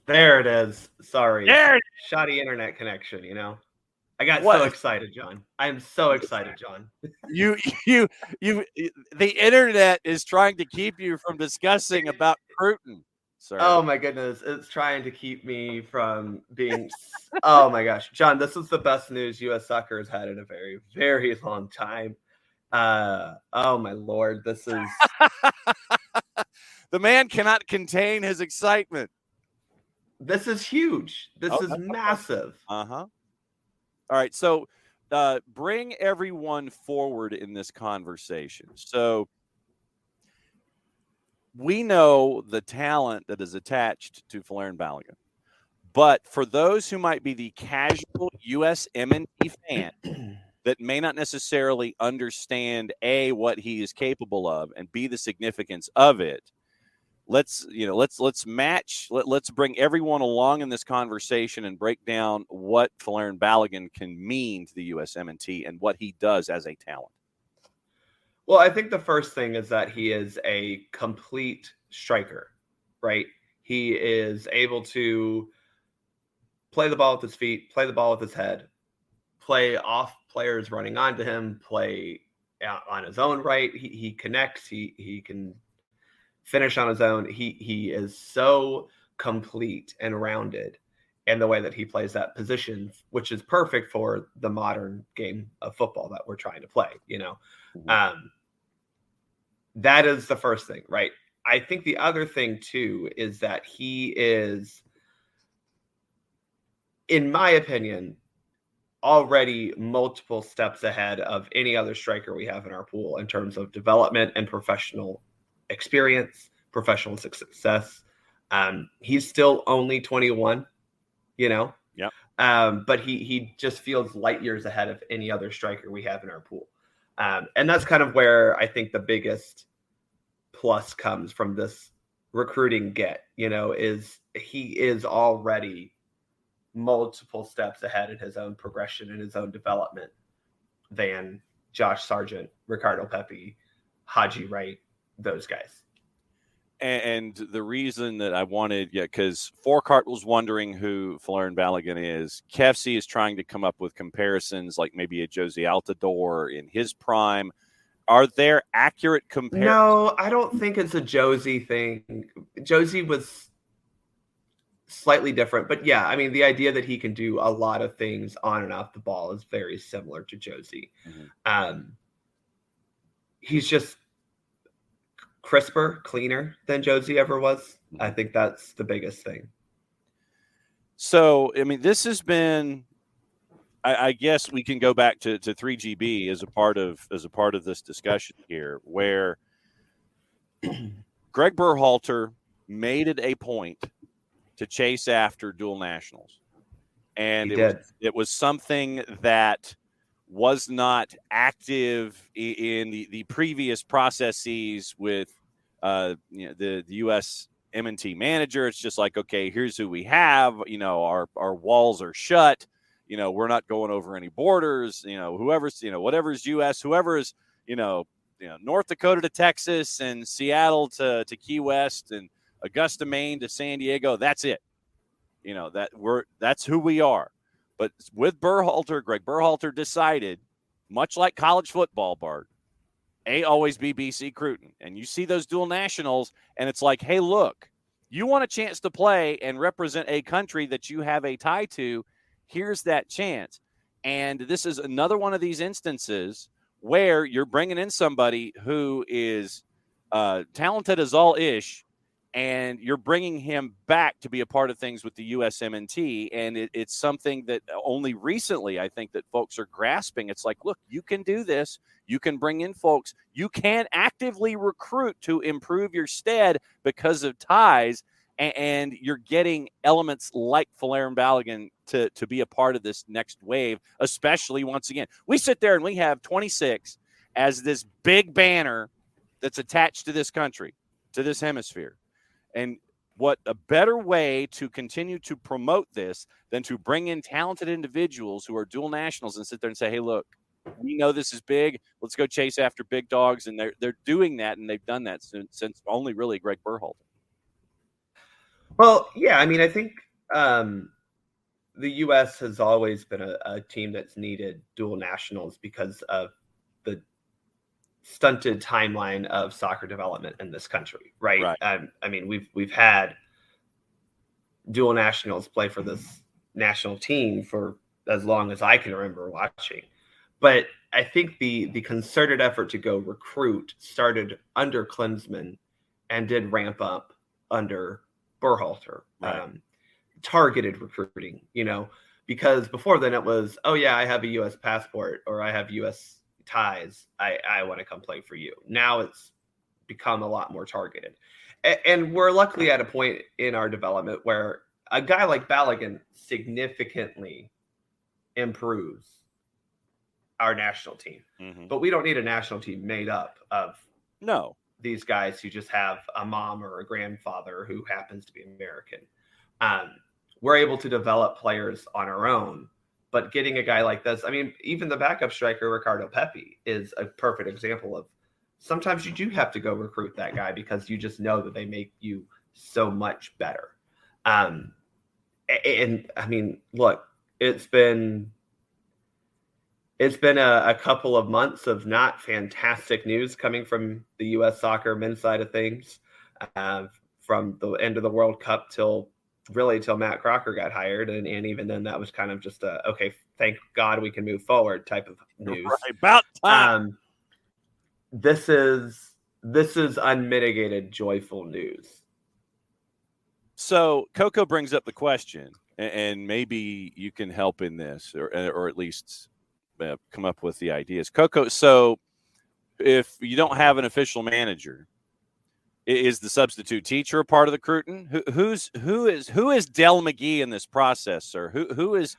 There it is. Sorry. There. Shoddy internet connection, I got What? so excited, John. I am so excited, John. You, the internet is trying to keep you from discussing about Cruton, sir. Oh my goodness, it's trying to keep me from being. Oh my gosh, John, this is the best news U.S. soccer has had in a very, very long time. Oh my Lord, this is. The man cannot contain his excitement. This is huge. This is massive. All right, so bring everyone forward in this conversation. So we know the talent that is attached to Folarin Balogun, but for those who might be the casual USMNT fan that may not necessarily understand A, what he is capable of, and B, the significance of it, let's bring everyone along in this conversation and break down what Folarin Balogun can mean to the USMNT and what he does as a talent. Well, I think the first thing is that he is a complete striker, right? He is able to play the ball with his feet, play the ball with his head, play off players running onto him, play out on his own right. He connects. He can finish on his own. He is so complete and rounded in the way that he plays that position, which is perfect for the modern game of football that we're trying to play, Mm-hmm. That is the first thing, right? I think the other thing too is that he is, in my opinion, already multiple steps ahead of any other striker we have in our pool in terms of development and professional experience, professional success. He's still only 21, Yeah. But he just feels light years ahead of any other striker we have in our pool. And that's kind of where I think the biggest plus comes from this recruiting is he is already multiple steps ahead in his own progression and his own development than Josh Sargent, Ricardo Pepi, Haji Wright, those guys. And the reason that I wanted, because Forecart was wondering who Folarin Balogun is. Kefsi is trying to come up with comparisons like maybe a Josie Altidore in his prime. Are there accurate comparisons? No, I don't think it's a Josie thing. Josie was slightly different, but yeah, I mean, the idea that he can do a lot of things on and off the ball is very similar to Josie. Mm-hmm. He's just crisper, cleaner than Josie ever was. I think that's the biggest thing. So, I mean, this has been, I guess we can go back to 3GB as a part of this discussion here, where Greg Berhalter made it a point to chase after dual nationals. And it was something that was not active in the previous processes with the USMNT manager. It's just like, okay, here's who we have. Our walls are shut. We're not going over any borders. Whoever's whatever's US, whoever is North Dakota to Texas and Seattle to Key West and Augusta, Maine to San Diego. That's it. That's who we are. But with Greg Berhalter decided, much like college football, Bart, always be BC Cruton. And you see those dual nationals, and it's like, hey, look, you want a chance to play and represent a country that you have a tie to. Here's that chance. And this is another one of these instances where you're bringing in somebody who is talented as all ish, and you're bringing him back to be a part of things with the USMNT. And it's something that only recently I think that folks are grasping. It's like, look, you can do this. You can bring in folks. You can actively recruit to improve your stead because of ties. And you're getting elements like Folarin Balogun to be a part of this next wave, especially once again. We sit there and we have 26 as this big banner that's attached to this country, to this hemisphere. And what a better way to continue to promote this than to bring in talented individuals who are dual nationals and sit there and say, hey, look, we know this is big. Let's go chase after big dogs. And they're doing that, and they've done that since only really Greg Berhalter. Well, yeah, I mean, I think the U.S. has always been a team that's needed dual nationals because of the stunted timeline of soccer development in this country, right? Right. I mean, we've had dual nationals play for this national team for as long as I can remember watching. But I think the concerted effort to go recruit started under Klinsmann and did ramp up under Berhalter. Right. Targeted recruiting, because before then it was, oh yeah, I have a U.S. passport or I have U.S. ties. I want to come play for you. Now it's become a lot more targeted. And we're luckily at a point in our development where a guy like Balogun significantly improves our national team. Mm-hmm. But we don't need a national team made up of these guys who just have a mom or a grandfather who happens to be American. We're able to develop players on our own, but getting a guy like this, I mean, even the backup striker, Ricardo Pepi, is a perfect example of sometimes you do have to go recruit that guy because you just know that they make you so much better. And I mean, look, it's been a couple of months of not fantastic news coming from the U.S. soccer men's side of things, from the end of the World Cup till Matt Crocker got hired. And even then that was kind of just okay, thank God we can move forward type of news. Right, about time. This is unmitigated joyful news. So Coco brings up the question, and maybe you can help in this, or at least come up with the ideas. Coco, so if you don't have an official manager, is the substitute teacher a part of the recruiting? Who is Del McGee in this process, sir? Who is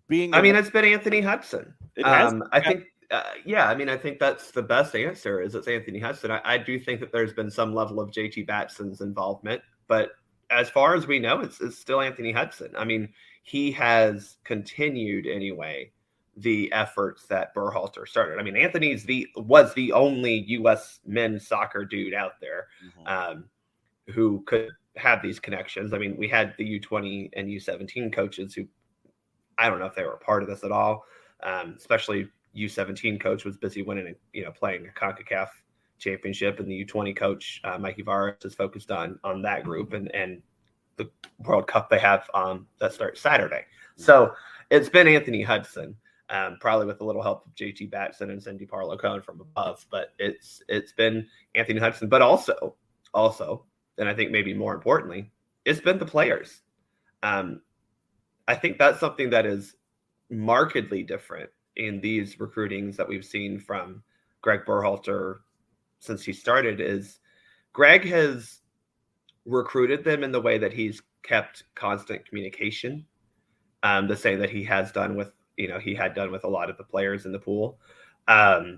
being? I mean, it's been Anthony Hudson. I think. I mean, I think that's the best answer. Is it's Anthony Hudson. I do think that there's been some level of JT Batson's involvement, but as far as we know, it's still Anthony Hudson. I mean, he has continued anyway the efforts that Berhalter started. I mean, Anthony was the only U.S. men's soccer dude out there who could have these connections. I mean, we had the U20 and U17 coaches who, I don't know if they were a part of this at all, especially U17 coach was busy winning, playing a CONCACAF championship, and the U20 coach, Mikey Varas, is focused on that group and the World Cup they have that starts Saturday. So it's been Anthony Hudson. Probably with a little help of JT Batson and Cindy Parlow-Cohen from above, but it's been Anthony Hudson. But also, and I think maybe more importantly, it's been the players. I think that's something that is markedly different in these recruitings that we've seen from Greg Berhalter since he started. Is Greg has recruited them in the way that he's kept constant communication, the same that he has done with. He had done with a lot of the players in the pool. But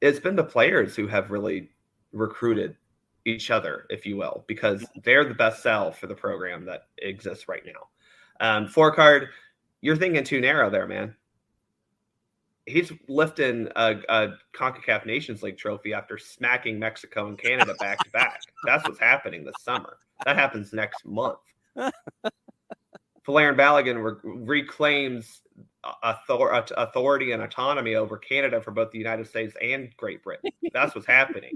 it's been the players who have really recruited each other, if you will, because they're the best sell for the program that exists right now. Forecard, you're thinking too narrow there, man. He's lifting a CONCACAF Nations League trophy after smacking Mexico and Canada back to back. That's what's happening this summer. That happens next month. Folarin Balogun reclaims authority and autonomy over Canada for both the United States and Great Britain. That's what's happening.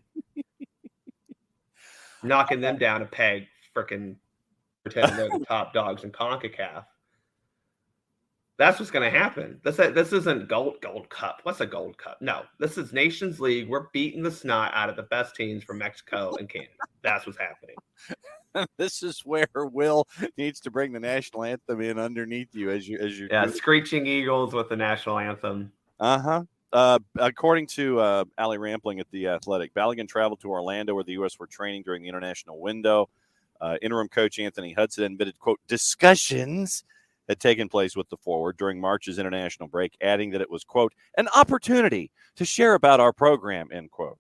Knocking them down a peg, freaking pretending they're the top dogs in CONCACAF. That's what's going to happen. This isn't Gold Cup. What's a Gold Cup? No, this is Nations League. We're beating the snot out of the best teams from Mexico and Canada. That's what's happening. This is where Will needs to bring the national anthem in underneath you as you screeching eagles with the national anthem. According to Ali Rampling at The Athletic, Balogun traveled to Orlando where the U.S. were training during the international window. Interim coach Anthony Hudson admitted, quote, discussions had taken place with the forward during March's international break, adding that it was, quote, an opportunity to share about our program, end quote.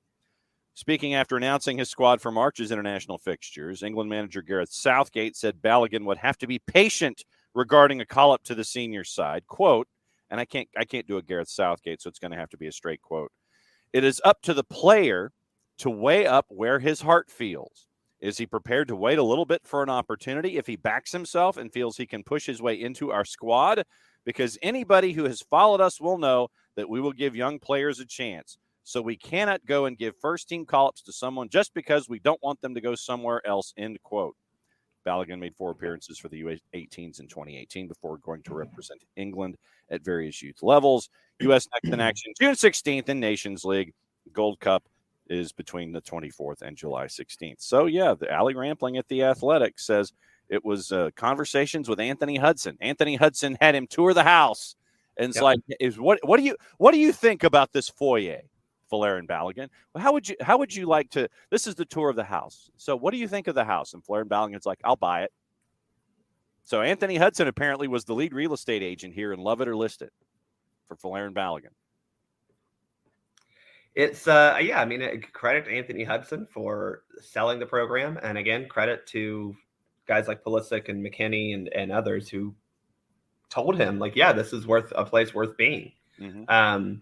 Speaking after announcing his squad for March's international fixtures, England manager Gareth Southgate said Balogun would have to be patient regarding a call-up to the senior side. Quote, and I can't do a Gareth Southgate, so it's going to have to be a straight quote. It is up to the player to weigh up where his heart feels. Is he prepared to wait a little bit for an opportunity if he backs himself and feels he can push his way into our squad? Because anybody who has followed us will know that we will give young players a chance. So we cannot go and give first-team call-ups to someone just because we don't want them to go somewhere else, end quote. Balogun made 4 appearances for the U18s in 2018 before going to represent England at various youth levels. U.S. next in action, June 16th in Nations League. Gold Cup is between the 24th and July 16th. So, yeah, the Allie Rampling at The Athletic says it was conversations with Anthony Hudson. Anthony Hudson had him tour the house. And it's like, what do you think about this foyer, Folarin Balogun? Well, how would you like to? This is the tour of the house. So what do you think of the house? And Folarin Balogun's like, I'll buy it. So Anthony Hudson apparently was the lead real estate agent here, and love it or list it for Folarin Balogun. It's credit to Anthony Hudson for selling the program, and again, credit to guys like Pulisic and McKinney and others who told him, like, yeah, this is worth a place worth being. Mm-hmm.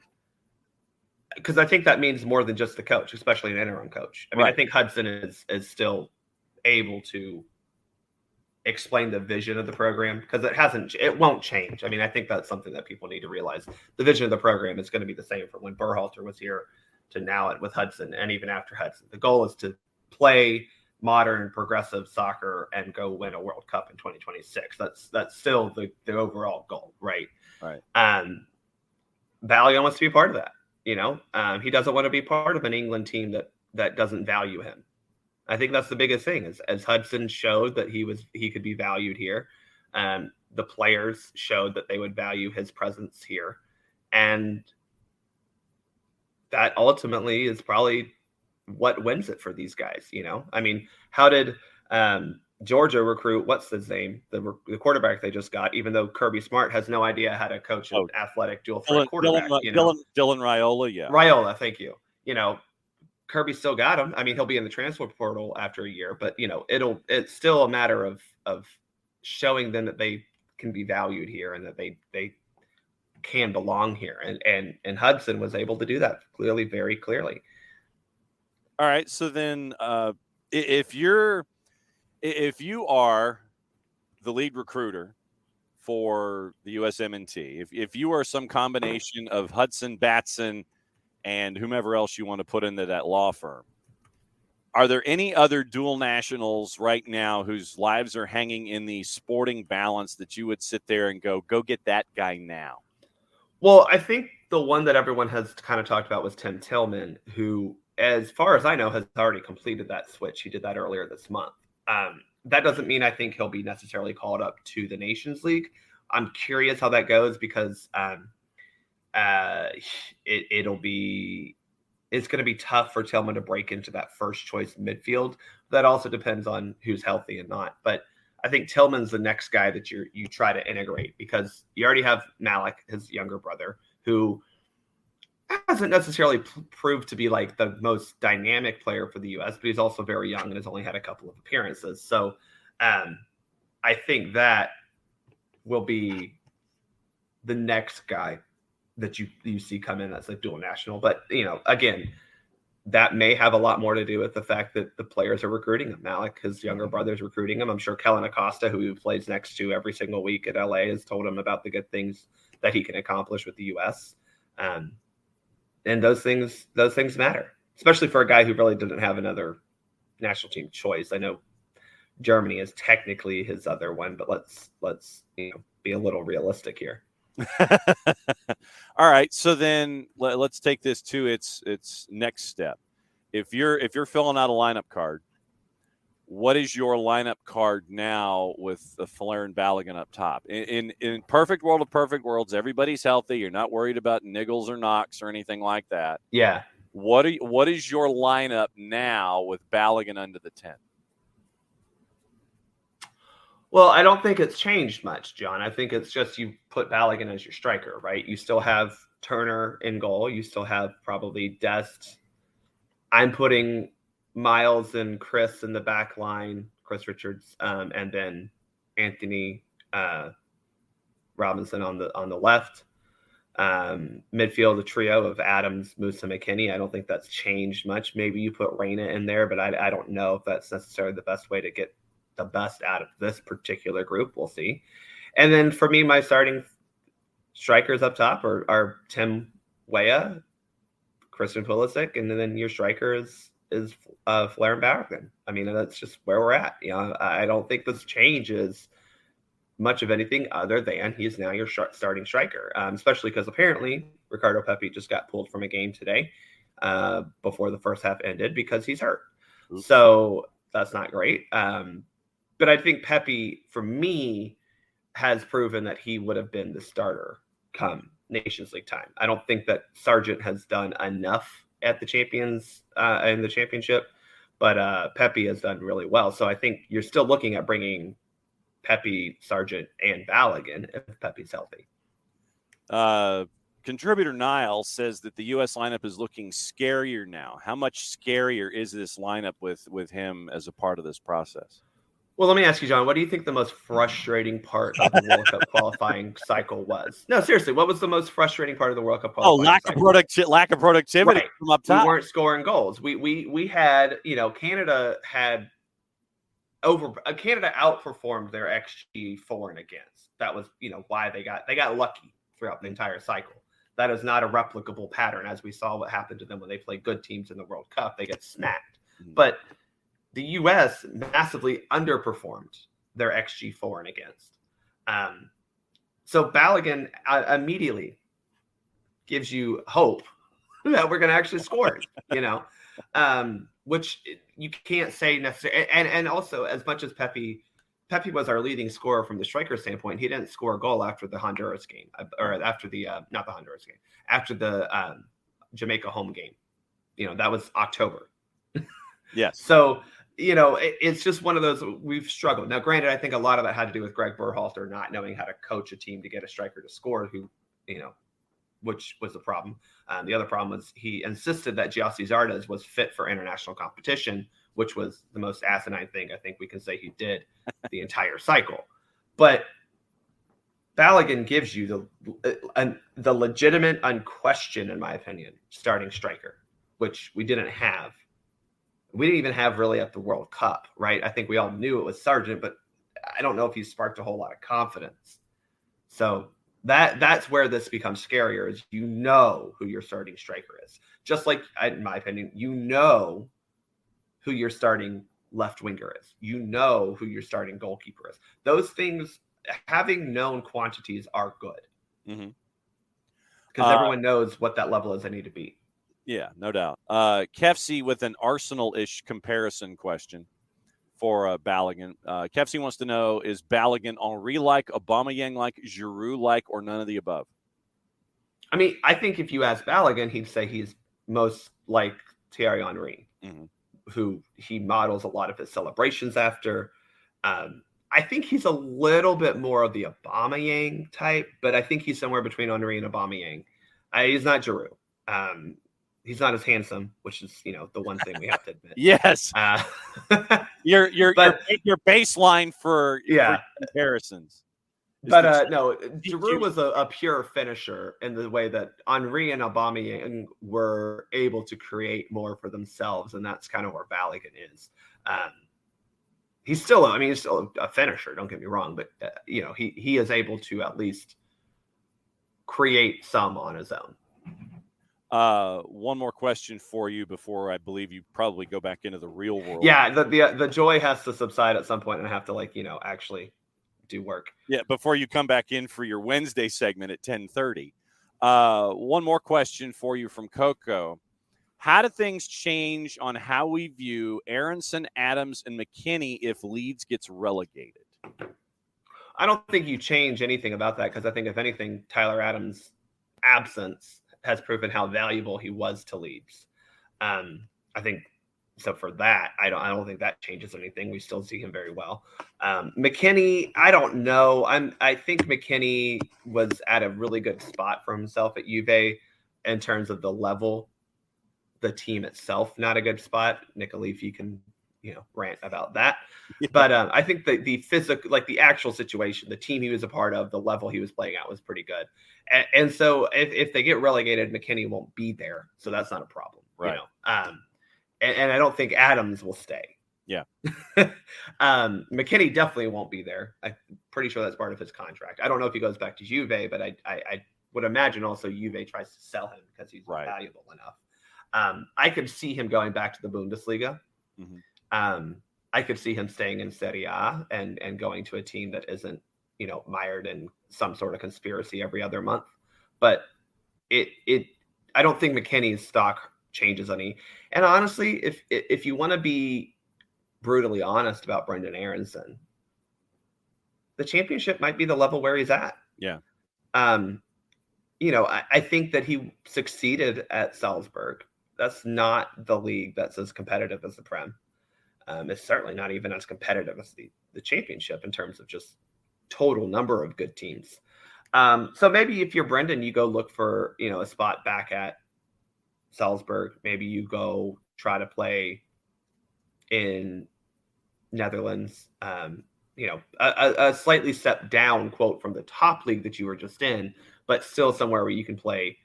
Because I think that means more than just the coach, especially an interim coach. I mean, right. I think Hudson is still able to explain the vision of the program because it won't change. I mean, I think that's something that people need to realize. The vision of the program is going to be the same from when Berhalter was here to now with Hudson, and even after Hudson. The goal is to play modern, progressive soccer and go win a World Cup in 2026. That's still the overall goal, right? Right. Balogun wants to be part of that. You know, he doesn't want to be part of an England team that doesn't value him. I think that's the biggest thing. As Hudson showed that he could be valued here, the players showed that they would value his presence here, and that ultimately is probably what wins it for these guys. You know, I mean, how did Georgia recruit, what's his name, the quarterback they just got, even though Kirby Smart has no idea how to coach an athletic dual threat quarterback. Dylan Raiola, yeah. Raiola, thank you. You know, Kirby still got him. I mean, he'll be in the transfer portal after a year, but, you know, it's still a matter of showing them that they can be valued here and that they can belong here. And Hudson was able to do that clearly, very clearly. All right, so then if you are the lead recruiter for the USMNT, if you are some combination of Hudson, Batson, and whomever else you want to put into that law firm, are there any other dual nationals right now whose lives are hanging in the sporting balance that you would sit there and go get that guy now? Well, I think the one that everyone has kind of talked about was Tim Tillman, who, as far as I know, has already completed that switch. He did that earlier this month. That doesn't mean I think he'll be necessarily called up to the Nations League. I'm curious how that goes because it's going to be tough for Tillman to break into that first choice midfield. That also depends on who's healthy and not. But I think Tillman's the next guy that you try to integrate because you already have Malik, his younger brother, who hasn't necessarily proved to be like the most dynamic player for the U.S., but he's also very young and has only had a couple of appearances. So I think that will be the next guy that you see come in that's a dual national. But, you know, again, that may have a lot more to do with the fact that the players are recruiting him. Malik, his younger brother, is recruiting him. I'm sure Kellen Acosta, who he plays next to every single week at LA, has told him about the good things that he can accomplish with the U.S. And those things matter, especially for a guy who really didn't have another national team choice. I know Germany is technically his other one, but let's be a little realistic here. All right, so then let's take this to its next step. If you're filling out a lineup card, what is your lineup card now with the Folarin Balogun up top? In perfect world of perfect worlds, everybody's healthy. You're not worried about niggles or knocks or anything like that. Yeah. What is your lineup now with Balogun under the 10? Well, I don't think it's changed much, John. I think it's just you put Balogun as your striker, right? You still have Turner in goal. You still have probably Dest. I'm putting Miles and Chris in the back line, Chris Richards, and then Anthony Robinson on the left. Midfield, the trio of Adams, Musa, McKinney. I don't think that's changed much. Maybe you put Reyna in there, but I don't know if that's necessarily the best way to get the best out of this particular group. We'll see. And then for me, my starting strikers up top are Tim Weah, Christian Pulisic, and then your striker is Folarin Balogun. I mean, that's just where we're at. I don't think this changes much of anything other than he's now your starting striker, especially because apparently Ricardo Pepi just got pulled from a game today before the first half ended because he's hurt. Oops. So that's not great. But I think Pepi, for me, has proven that he would have been the starter come Nations League time. I don't think that Sargent has done enough at the champions in the championship, but Pepi has done really well. So I think you're still looking at bringing Pepi, Sargent, and Balogun if Pepi's healthy. Contributor Niall says that the U.S. lineup is looking scarier now. How much scarier is this lineup with him as a part of this process? Well, let me ask you, John, what do you think the most frustrating part of the World Cup qualifying cycle was? No, seriously, what was the most frustrating part of the World Cup qualifying cycle? Lack of productivity from up top. We weren't scoring goals. We had, Canada outperformed their XG for and against. That was, why they got lucky throughout the entire cycle. That is not a replicable pattern, as we saw what happened to them when they played good teams in the World Cup. They get smacked. Mm-hmm. But the U.S. massively underperformed their XG for and against. So Balogun immediately gives you hope that we're going to actually score it, which you can't say necessarily. And also, as much as Pepi was our leading scorer from the striker standpoint, he didn't score a goal after the Honduras game, or after the not the Honduras game, after the Jamaica home game. That was October. Yes. So, it's just one of those we've struggled. Now, granted, I think a lot of that had to do with Greg Berhalter not knowing how to coach a team to get a striker to score, which was the problem. The other problem was he insisted that Gyasi Zardes was fit for international competition, which was the most asinine thing I think we can say he did the entire cycle. But Balogun gives you the legitimate, unquestioned, in my opinion, starting striker, which we didn't have. We didn't even have really at the World Cup, right? I think we all knew it was Sargent, but I don't know if he sparked a whole lot of confidence. So that's where this becomes scarier, is who your starting striker is. Just like, in my opinion, who your starting left winger is. Who your starting goalkeeper is. Those things, having known quantities, are good. Mm-hmm. Because everyone knows what that level is they need to beat. Yeah, no doubt. Kefsi with an Arsenal-ish comparison question for Balogun. Kefsi wants to know, is Balogun Henry-like, Aubameyang-like, Giroud-like, or none of the above? I mean, I think if you ask Balogun, he'd say he's most like Thierry Henry, mm-hmm. who he models a lot of his celebrations after. I think he's a little bit more of the Aubameyang type, but I think he's somewhere between Henry and Aubameyang. He's not Giroud. He's not as handsome, which is, the one thing we have to admit. Yes. Your baseline for comparisons. But no, Giroud was a pure finisher in the way that Henry and Aubameyang were able to create more for themselves, and that's kind of where Balogun is. He's still a finisher. Don't get me wrong, but he is able to at least create some on his own. One more question for you before I believe you probably go back into the real world. Yeah, the joy has to subside at some point, and I have to actually do work. Yeah, before you come back in for your Wednesday segment at 10:30. One more question for you from Coco. How do things change on how we view Aronson, Adams, and McKinney if Leeds gets relegated? I don't think you change anything about that, because I think, if anything, Tyler Adams' absence has proven how valuable he was to Leeds. I think so. For that, I don't think that changes anything. We still see him very well. McKinney, I don't know. I think McKinney was at a really good spot for himself at Juve in terms of the level. The team itself, not a good spot. Nick Alifi can rant about that. But I think that the physical, like the actual situation, the team he was a part of, the level he was playing at was pretty good. And so if they get relegated, McKinney won't be there. So that's not a problem. Right. And I don't think Adams will stay. Yeah. McKinney definitely won't be there. I'm pretty sure that's part of his contract. I don't know if he goes back to Juve, but I would imagine also Juve tries to sell him because he's valuable enough. I could see him going back to the Bundesliga. Mm-hmm. I could see him staying in Serie A and going to a team that isn't, mired in some sort of conspiracy every other month. But I don't think McKinney's stock changes any. And honestly, if you want to be brutally honest about Brendan Aronson, the championship might be the level where he's at. Yeah. I think that he succeeded at Salzburg. That's not the league that's as competitive as the Prem. It's certainly not even as competitive as the championship in terms of just total number of good teams. So maybe if you're Brendan, you go look for, a spot back at Salzburg. Maybe you go try to play in Netherlands, a slightly step down quote from the top league that you were just in, but still somewhere where you can play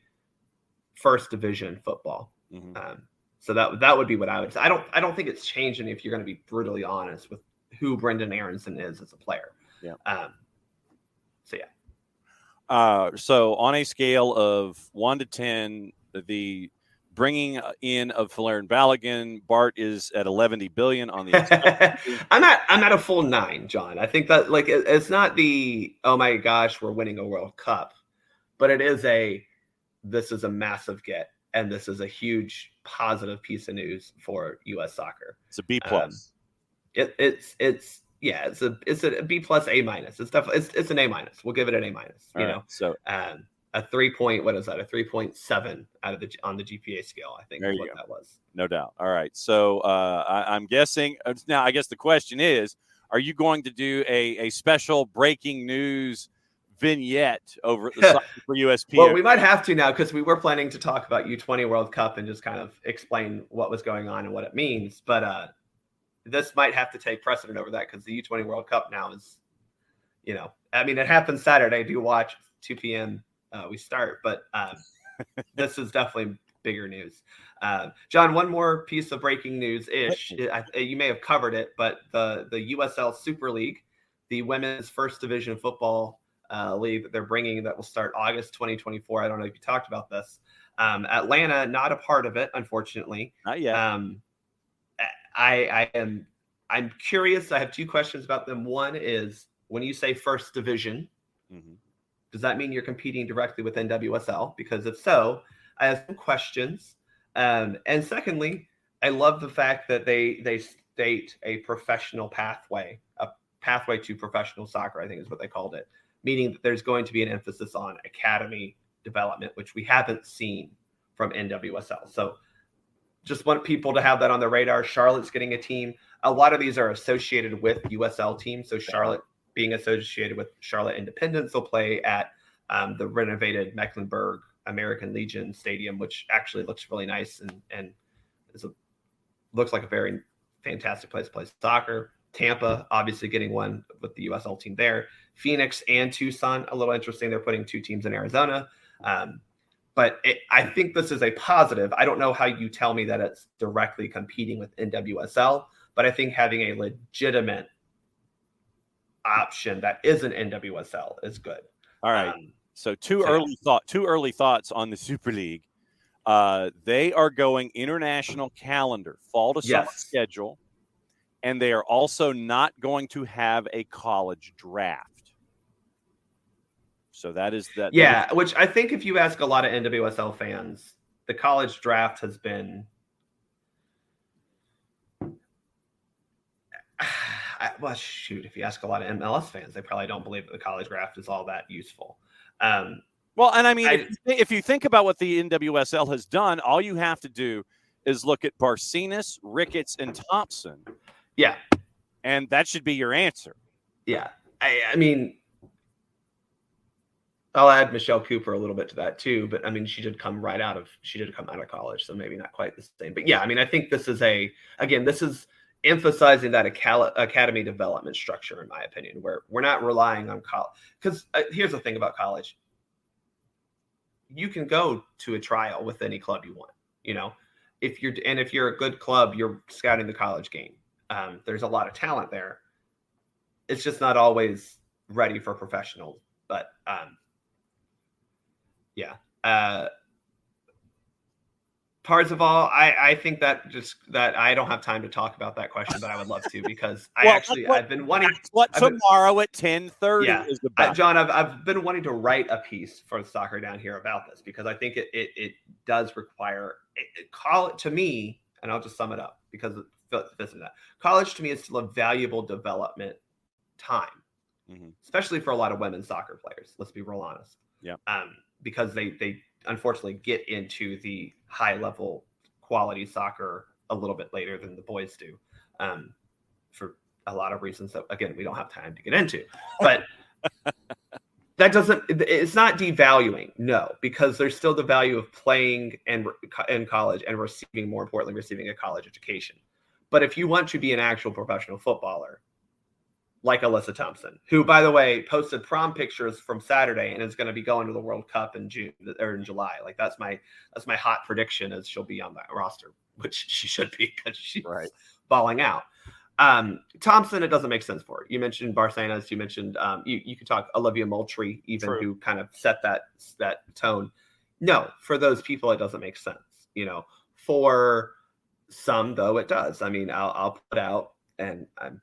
first division football. Mm-hmm. So that would be what I would say. I don't think it's changing if you're going to be brutally honest with who Brendan Aronson is as a player. Yeah. So on a scale of 1 to 10, the bringing in of Folarin Balogun, Bart is at 11 billion on the. I'm at a full 9, John. I think that it's not the oh my gosh we're winning a World Cup, but it is this is a massive get. And this is a huge positive piece of news for U.S. soccer. It's a B+. It's a B plus A minus. It's definitely it's an A minus. We'll give it an A minus. So a 3. What is that? A 3.7 on the GPA scale. I think is what that was. No doubt. All right. So I'm guessing now. I guess the question is: are you going to do a special breaking news vignette over for USP? Well, we might have to now because we were planning to talk about U20 World Cup and just kind of explain what was going on and what it means. But this might have to take precedent over that because the U20 World Cup now is, it happens Saturday. Do watch 2 p.m. We start, but this is definitely bigger news. John, one more piece of breaking news ish. You may have covered it, but the USL Super League, the women's first division football league that they're bringing that will start August 2024. I don't know if you talked about this. Atlanta, not a part of it, unfortunately. Not yet. I'm curious. I have 2 questions about them. One is when you say first division, mm-hmm. does that mean you're competing directly with NWSL? Because if so, I have some questions. And secondly, I love the fact that they state a professional pathway, a pathway to professional soccer, I think is what they called it. Meaning that there's going to be an emphasis on academy development, which we haven't seen from NWSL. So just want people to have that on their radar. Charlotte's getting a team. A lot of these are associated with USL teams. So Charlotte being associated with Charlotte Independence will play at the renovated Mecklenburg American Legion Stadium, which actually looks really nice and looks like a very fantastic place to play soccer. Tampa, obviously getting one with the USL team there. Phoenix and Tucson, a little interesting. They're putting 2 teams in Arizona. But I think this is a positive. I don't know how you tell me that it's directly competing with NWSL, but I think having a legitimate option that isn't NWSL is good. All right. So two early thoughts on the Super League. They are going international calendar, fall to summer schedule. And they are also not going to have a college draft. So that is that. Yeah, which I think if you ask a lot of NWSL fans, the college draft has been if you ask a lot of MLS fans, they probably don't believe that the college draft is all that useful. Well, and I mean, if you think about what the NWSL has done, all you have to do is look at Barcenas, Ricketts, and Thompson. Yeah. And that should be your answer. Yeah. I mean, I'll add Michelle Cooper a little bit to that too, but I mean, she did come out of college, so maybe not quite the same. But yeah, I mean, I think this is emphasizing that academy development structure, in my opinion, where we're not relying on college. Because here's the thing about college. You can go to a trial with any club you want, if you're a good club, you're scouting the college game. There's a lot of talent there. It's just not always ready for professionals, but Parzival, I think that I don't have time to talk about that question, but I would love to, because I've been wanting. That's what tomorrow at 10:30 is about. John, I've been wanting to write a piece for Soccer Down Here about this, because I think it does require college to me, and I'll just sum it up because it fits in that. College to me is still a valuable development time, especially for a lot of women's soccer players. Let's be real honest. Yeah. Because they unfortunately get into the high level quality soccer a little bit later than the boys do, for a lot of reasons that, again, we don't have time to get into. But it's not devaluing, no, because there's still the value of playing in college and receiving, more importantly, receiving a college education. But if you want to be an actual professional footballer, like Alyssa Thompson, who, by the way, posted prom pictures from Saturday and is going to be going to the World Cup in June or in July. Like that's my hot prediction, is she'll be on that roster, which she should be, because she's balling out. Thompson, it doesn't make sense for her. You mentioned Barcenas. You mentioned you could talk Olivia Moultrie, even, who kind of set that tone. No, for those people, it doesn't make sense. For some, though, it does. I mean, I'll put out, and I'm.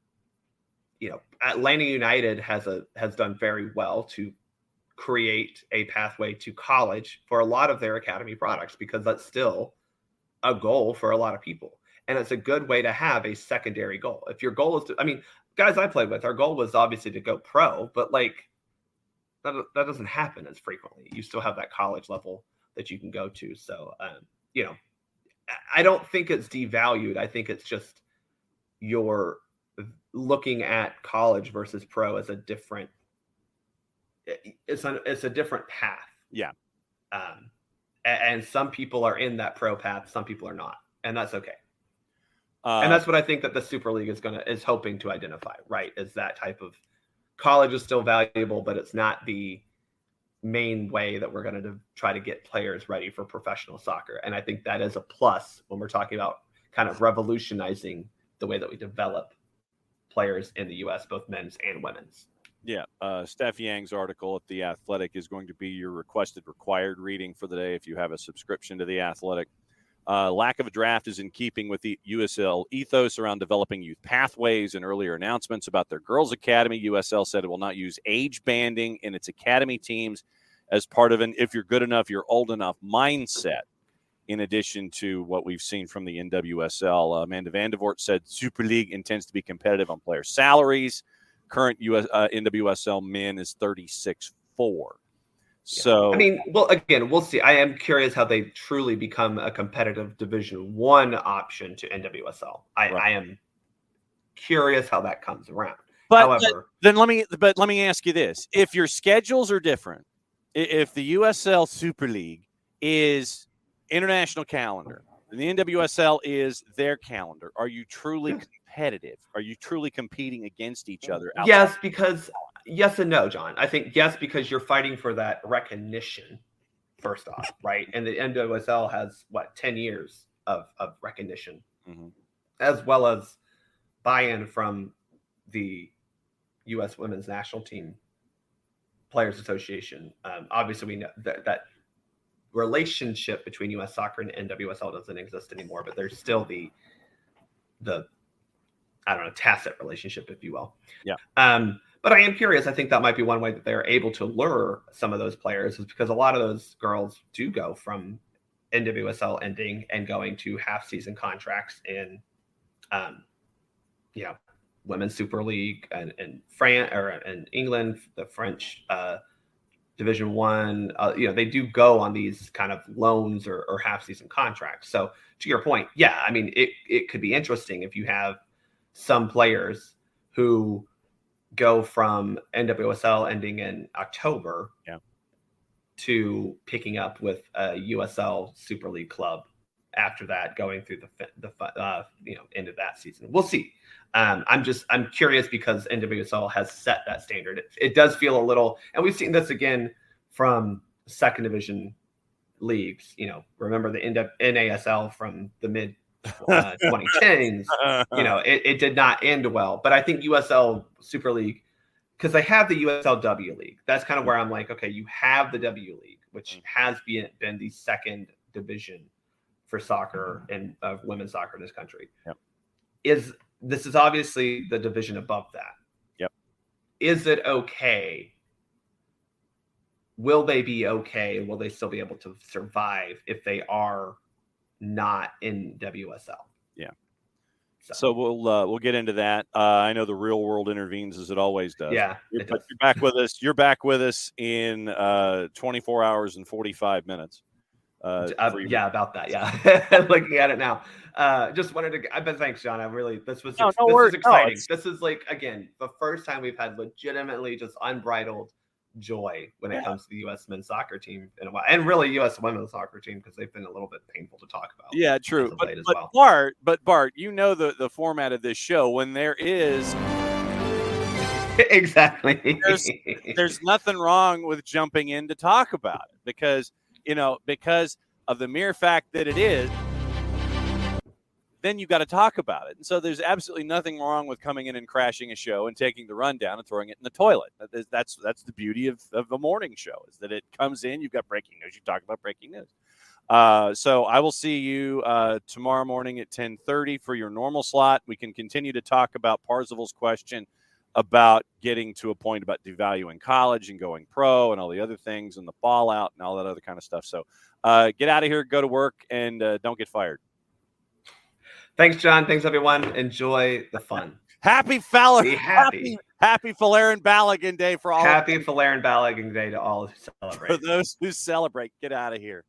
Atlanta United has done very well to create a pathway to college for a lot of their academy products, because that's still a goal for a lot of people. And it's a good way to have a secondary goal. If your goal is guys I played with, our goal was obviously to go pro, but like that doesn't happen as frequently. You still have that college level that you can go to. So, I don't think it's devalued. I think it's just you're looking at college versus pro as a different, it's a different path. Yeah. And some people are in that pro path, some people are not, and that's okay. And that's what I think that the Super League is hoping to identify, right? Is that type of college is still valuable, but it's not the main way that we're going to try to get players ready for professional soccer. And I think that is a plus when we're talking about kind of revolutionizing the way that we develop players in the U.S., both men's and women's. Yeah. Steph Yang's article at The Athletic is going to be your required reading for the day if you have a subscription to The Athletic. Lack of a draft is in keeping with the USL ethos around developing youth pathways, and earlier announcements about their girls' academy. USL said it will not use age banding in its academy teams as part of an if you're good enough, you're old enough mindset, in addition to what we've seen from the NWSL. Amanda Vandervoort said Super League intends to be competitive on player salaries. Current NWSL men is 36-4. So, I mean, well, again, we'll see. I am curious how they truly become a competitive Division I option to NWSL. I am curious how that comes around. However, let me ask you this: if your schedules are different, if the USL Super League is international calendar and the NWSL is their calendar, are you truly competitive? Are you truly competing against each other? Yes, because yes and no, John. I think yes, because you're fighting for that recognition first off, right? And the NWSL has 10 years of recognition, as well as buy-in from the U.S. Women's National Team Players Association. Obviously, we know that relationship between U.S. Soccer and NWSL doesn't exist anymore, but there's still the I don't know, tacit relationship, if you will. Yeah. But I am curious. I think that might be one way that they're able to lure some of those players, is because a lot of those girls do go from NWSL ending and going to half-season contracts in, Women's Super League and France or in England, the French Division I. They do go on these kind of loans or half-season contracts. So to your point, yeah, I mean, it could be interesting if you have some players who go from NWSL ending in October to picking up with a USL Super League club after that, going through the end of that season. We'll see. I'm curious because NWSL has set that standard. It does feel a little, and we've seen this again from second division leagues. Remember the NASL from the mid 2010s. It did not end well. But I think USL Super League, because they have the USLW League. That's kind of where I'm like, okay, you have the W League, which has been the second division for soccer and women's soccer in this country. Yep. This is obviously the division above that. Yep. Is it okay? Will they be okay? Will they still be able to survive if they are not in WSL? Yeah. So we'll get into that. I know the real world intervenes as it always does. Yeah, you're back with us. You're back with us in 24 hours and 45 minutes. Yeah, about that. Yeah, looking at it now. Just wanted to. Thanks, John. This was exciting. This is like, again, the first time we've had legitimately just unbridled joy when it comes to the U.S. men's soccer team in a while, and really U.S. women's soccer team, because they've been a little bit painful to talk about. Yeah, true. But Bart, the format of this show, when there is exactly, there's nothing wrong with jumping in to talk about it, because of the mere fact that it is, then you got to talk about it. And so there's absolutely nothing wrong with coming in and crashing a show and taking the rundown and throwing it in the toilet. That's the beauty of a morning show, is that it comes in, you've got breaking news, you talk about breaking news. So I will see you tomorrow morning at 10:30 for your normal slot. We can continue to talk about Parzival's question about getting to a point about devaluing college and going pro and all the other things and the fallout and all that other kind of stuff. So get out of here, go to work, and don't get fired. Thanks, John. Thanks, everyone. Enjoy the fun. Happy Folarin Balogun Day for all. Happy Folarin Balogun Day to all who celebrate. For those who celebrate, get out of here.